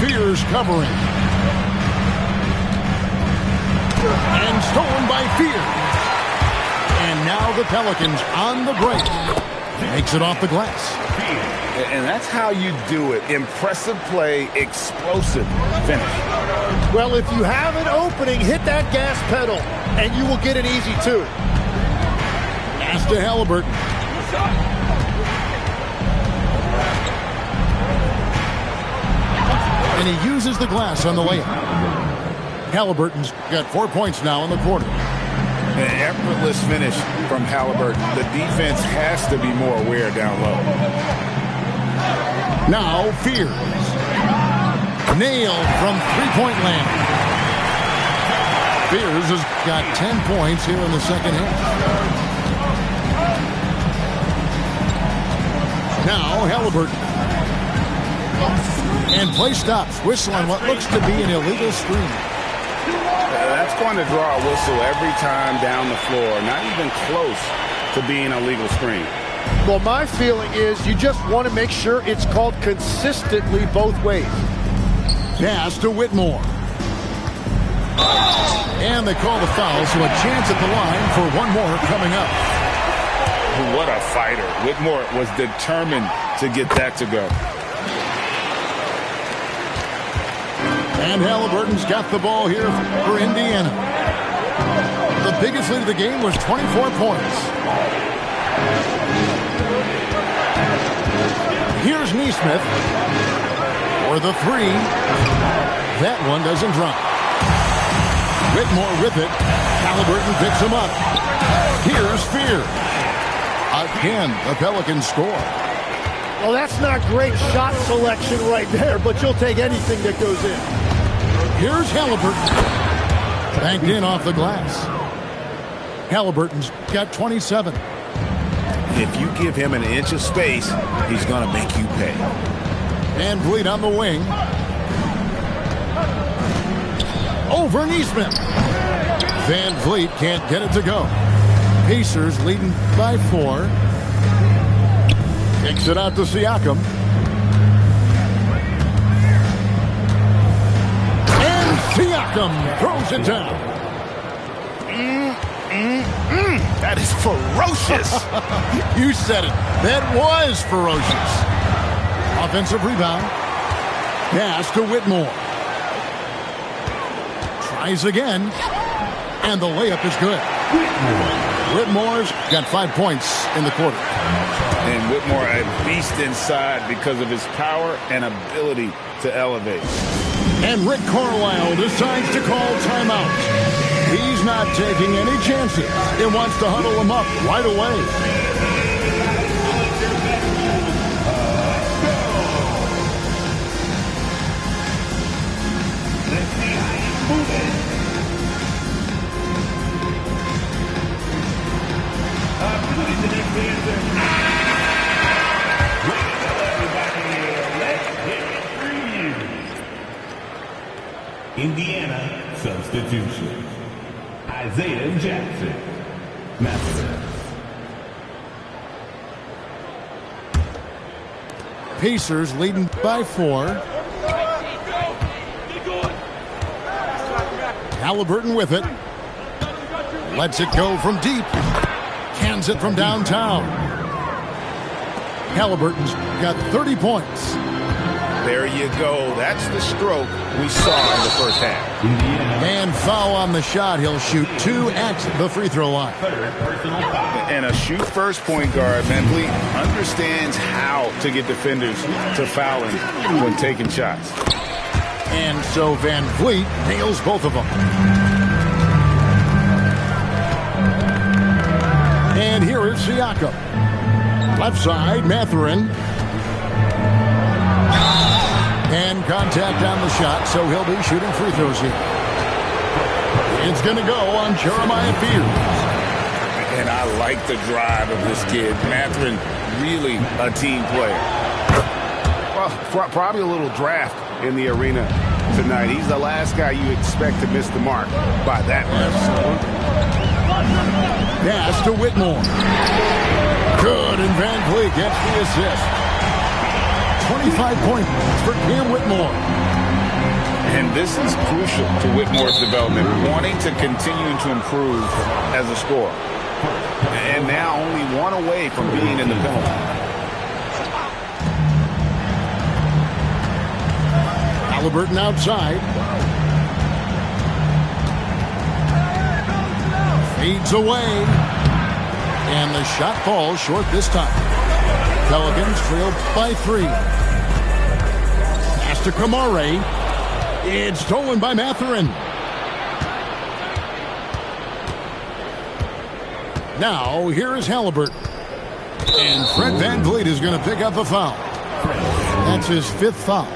Speaker 3: Fears covering. And stolen by Fears. And now the Pelicans on the break. Makes it off the glass.
Speaker 10: And that's how you do it. Impressive play, explosive finish.
Speaker 7: Well, if you have an opening, hit that gas pedal, and you will get an easy 2.
Speaker 3: Pass to Halliburton. And he uses the glass on the layup. Halliburton's got 4 points now in the quarter.
Speaker 10: An effortless finish from Halliburton. The defense has to be more aware down low.
Speaker 3: Now Fears. Nailed from three-point land. Fears has got 10 points here in the second half. Now Halliburton. And play stops. Whistle on what looks to be an illegal screen.
Speaker 10: That's going to draw a whistle every time down the floor. Not even close to being a legal screen.
Speaker 7: Well, my feeling is you just want to make sure it's called consistently both ways.
Speaker 3: Pass to Whitmore. And they call the foul, so a chance at the line for one more coming up.
Speaker 10: What a fighter. Whitmore was determined to get that to go.
Speaker 3: And Halliburton's got the ball here for Indiana. The biggest lead of the game was 24 points. Here's Neesmith for the three. That one doesn't drop. Whitmore with it. Halliburton picks him up. Here's Fear. Again, the Pelicans score.
Speaker 7: Well, that's not great shot selection right there, but you'll take anything that goes in.
Speaker 3: Here's Halliburton. Banked in off the glass. Halliburton's got 27.
Speaker 10: If you give him an inch of space, he's going to make you pay.
Speaker 3: Van Vliet on the wing. over Neesmith. Van Vliet can't get it to go. Pacers leading by 4. Kicks it out to Siakam. And Siakam throws it down.
Speaker 10: That is ferocious.
Speaker 3: You said it. That was ferocious. Offensive rebound. Pass to Whitmore. Tries again. And the layup is good. Whitmore's got 5 points in the quarter.
Speaker 6: And Whitmore a beast inside because of his power and ability to elevate.
Speaker 3: And Rick Carlisle decides to call timeout. He's not taking any chances. He wants to huddle them up right away.
Speaker 9: Indiana substitution. Isaiah Jackson. Master.
Speaker 3: Pacers leading by 4. Halliburton with it. Lets it go from deep. Cans it from downtown. Halliburton's got 30 points.
Speaker 10: There you go. That's the stroke we saw in the first half.
Speaker 3: And foul on the shot. He'll shoot 2 at the free throw line.
Speaker 6: And a shoot-first point guard, Van Vliet, understands how to get defenders to foul him when taking shots.
Speaker 3: And so Van Vliet nails both of them. And here is Siakam. Left side, Mathurin. And contact on the shot, so he'll be shooting free throws here. It's going to go on Jeremiah Fears.
Speaker 6: And I like the drive of this kid. Mathurin, really a team player.
Speaker 4: Well, probably a little draft in the arena tonight. He's the last guy you expect to miss the mark by that much.
Speaker 3: Pass to Whitmore. Good, and Van Vliet gets the assist. 25 points for Cam Whitmore.
Speaker 6: And this is crucial to Whitmore's development, wanting to continue to improve as a scorer.
Speaker 4: And now only 1 away from being in the penalty.
Speaker 3: Halliburton outside. Fades away. And the shot falls short this time. Pelicans trail by 3. Pass to Kamare. It's stolen by Mathurin. Now, here is Halliburton. And Fred Van Vliet is going to pick up a foul. That's his 5th foul.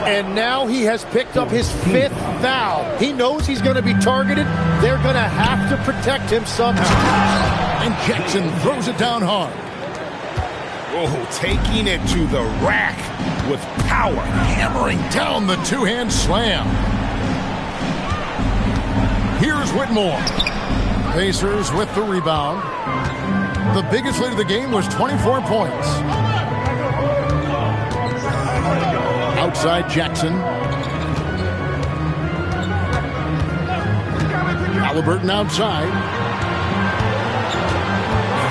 Speaker 7: And now he has picked up his 5th foul. He knows he's going to be targeted. They're going to have to protect him somehow.
Speaker 3: And Jackson throws it down hard.
Speaker 10: Oh, taking it to the rack with power.
Speaker 3: Hammering down the 2-hand slam. Here's Whitmore. Pacers with the rebound. The biggest lead of the game was 24 points. Outside Jackson. Halliburton outside.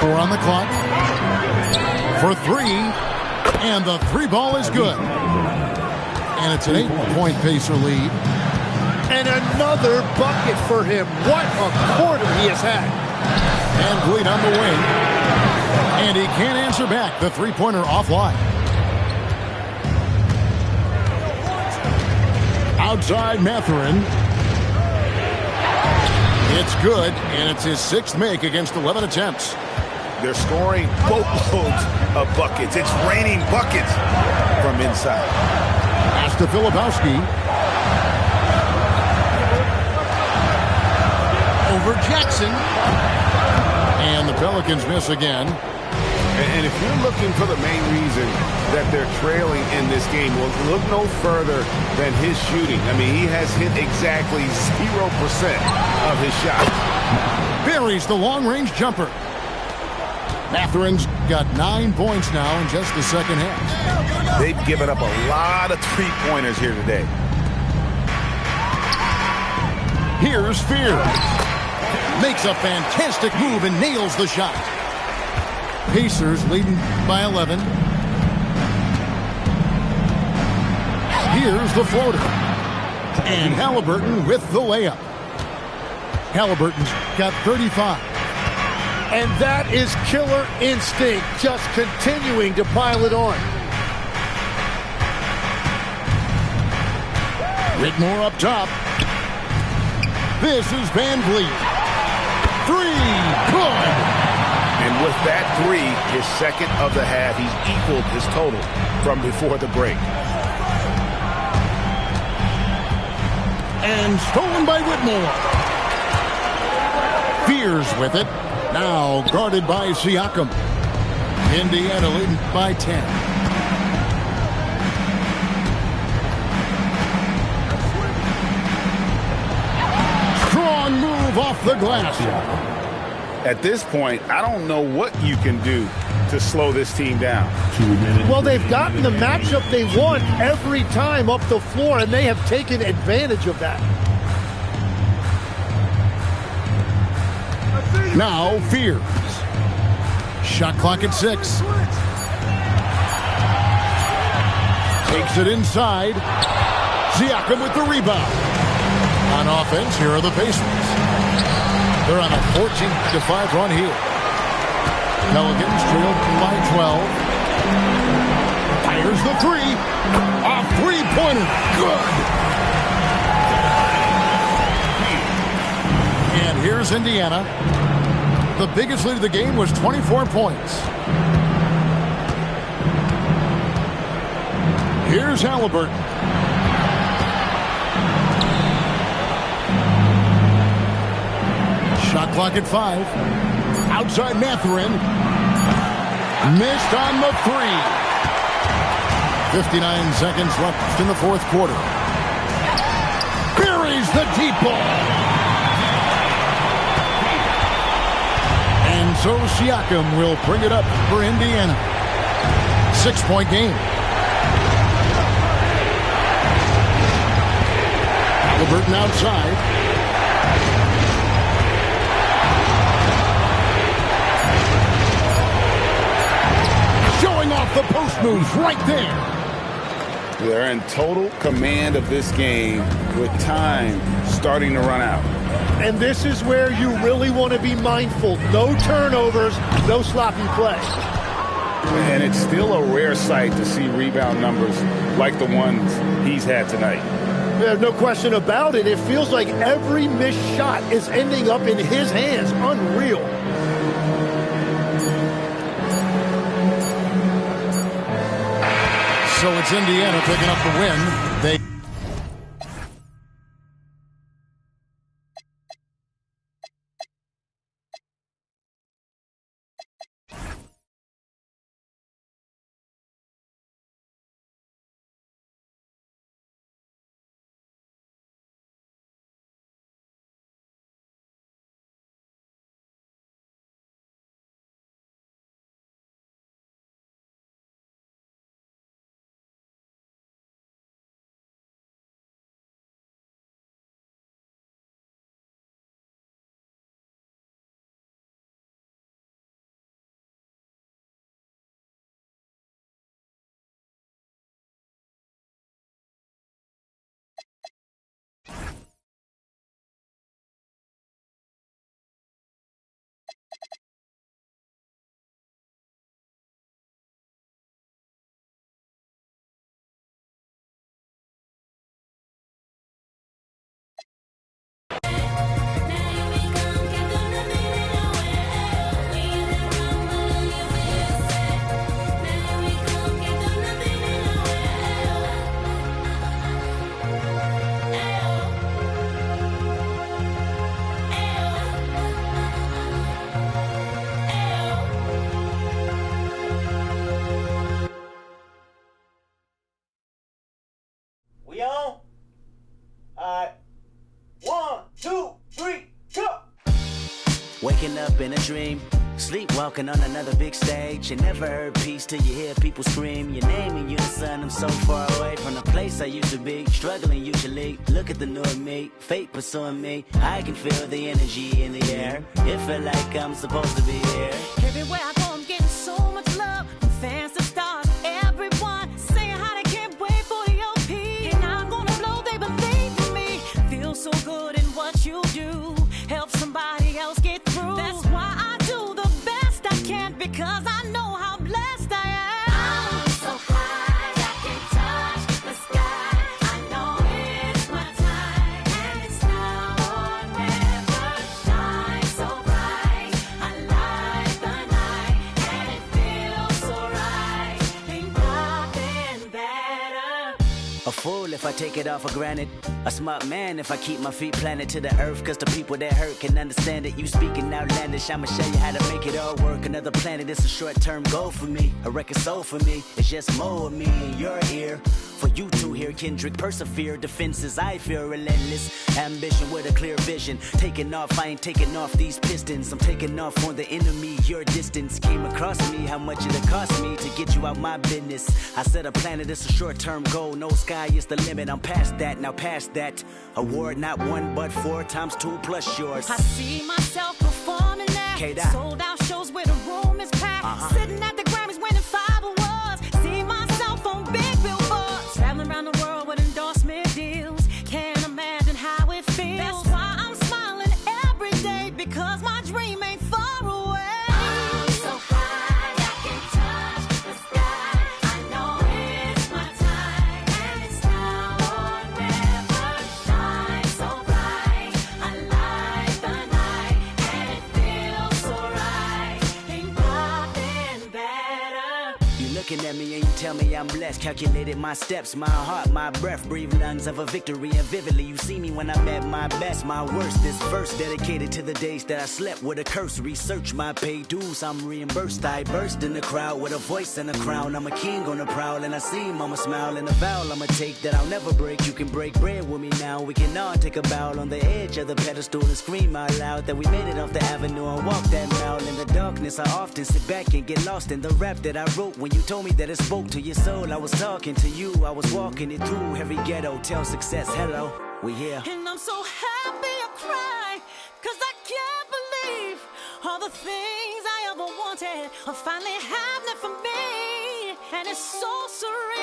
Speaker 3: 4 on the clock. For 3. And the 3 ball is good. And it's an 8-point Pacer lead.
Speaker 7: And another bucket for him. What a quarter he has had.
Speaker 3: And Vliet on the wing. And he can't answer back. The 3-pointer offline. Outside Mathurin. It's good, and it's his 6th make against 11 attempts.
Speaker 10: They're scoring boatloads of buckets. It's raining buckets from inside.
Speaker 3: Pass to Filipowski. Over Jackson. And the Pelicans miss again.
Speaker 4: And if you're looking for the main reason that they're trailing in this game, well, look no further than his shooting. I mean, he has hit exactly 0% of his shots.
Speaker 3: Buries the long-range jumper. Matherin's got 9 points now in just the second half.
Speaker 10: They've given up a lot of three-pointers here today.
Speaker 3: Here's Fear. Makes a fantastic move and nails the shot. Pacers leading by 11. Here's the floater. And Halliburton with the layup. Halliburton's got 35.
Speaker 7: And that is killer instinct, just continuing to pile it on.
Speaker 3: Whitmore up top. This is Van Vliet. 3, good.
Speaker 10: And with that three, his second of the half, he's equaled his total from before the break.
Speaker 3: And stolen by Whitmore. Fears with it. Now guarded by Siakam. Indiana leading by 10. Strong move off the glass.
Speaker 6: At this point, I don't know what you can do to slow this team down.
Speaker 7: Well, they've gotten the matchup they want every time up the floor, and they have taken advantage of that.
Speaker 3: Now Fears. Shot clock at 6. Takes it inside. Siakam with the rebound. On offense, here are the Pacers. They're on a 14-5 run here. Pelicans trailed by 12. Fires the three. A three-pointer. Good. And here's Indiana. The biggest lead of the game was 24 points. Here's Halliburton. Shot clock at 5. Outside Matherin. Missed on the 3. 59 seconds left in the fourth quarter. Buries the deep ball. And so Siakam will bring it up for Indiana. 6-point game. Halliburton outside. Showing off the post moves right there.
Speaker 6: They're in total command of this game with time starting to run out.
Speaker 7: And this is where you really want to be mindful. No turnovers, no sloppy play.
Speaker 6: And it's still a rare sight to see rebound numbers like the ones he's had tonight.
Speaker 7: There's no question about it. It feels like every missed shot is ending up in his hands. Unreal.
Speaker 3: So it's Indiana picking up the win. They
Speaker 2: up in a dream. Sleepwalking on another big stage. You never heard peace till you hear people scream your name in unison. I'm so far away from the place I used to be. Struggling usually. Look at the new me. Fate pursuing me. I can feel the energy in the air. It feel like I'm supposed to be here.
Speaker 11: Everywhere I go, I'm getting so much love from fans to stars. Everyone saying how they can't wait for the OP. And I'm gonna blow, they believe in me. Feel so good in what you do. Help somebody else get through. That's why I do the best I can, because I know how blessed I am. I'm so high, I can touch the sky. I know it's my time, and it's now or never. Shine so bright, I light the night, and it feels so right. Ain't nothing better.
Speaker 2: A fool if I take it all for granted. A smart man if I keep my feet planted to the earth. Cause the people that hurt can understand it. You speaking outlandish, I'ma show you how to make it all work. Another planet, it's a short-term goal for me. A record soul for me, it's just more of me in your ear. For you to hear Kendrick persevere. Defenses, I feel relentless. Ambition with a clear vision. Taking off, I ain't taking off these pistons. I'm taking off on the enemy. Your distance came across me. How much it'll cost me to get you out my business. I said a planet, it's a short-term goal. No sky is the limit. I'm past that, now past that. Award not 1 but 4 times 2 plus yours.
Speaker 11: I see myself performing that.
Speaker 2: K-Dot.
Speaker 11: Sold out shows where the room is packed. Sitting at the Grammys winning 5 awards. See myself on big billboards. Traveling around the world with endorsement deals. Can't imagine how it feels. That's why I'm smiling every day, because my dream ain't far away. I'm so high, I can touch the sky. I know it's my time, and it's now or never. Shine so bright, I light the night, and it feels so right. Ain't nothing better.
Speaker 2: You looking at me and you tell me I'm blessed. Calculated my steps, my heart, my breath. Breathe lungs of a victory, and vividly you see me when I'm at my best, my worst. This verse dedicated to the days that I slept with a curse. Research my pay dues, I'm reimbursed. I burst in the crowd with a voice and a crown. I'm a king on the prowl, and I see mama smile. And a vow I'ma take that I'll never break. You can break bread with me now. We can all take a bow on the edge of the pedestal and scream out loud that we made it off the avenue and walk that mile. In the darkness, I often sit back and get lost in the rap that I wrote. When you told me that it spoke to your soul, I was talking to you. I was walking it through every ghetto. Tell success hello, we here.
Speaker 11: And I'm so happy I cry, cause I can't believe all the things I ever wanted are finally happening for me. And it's so surreal.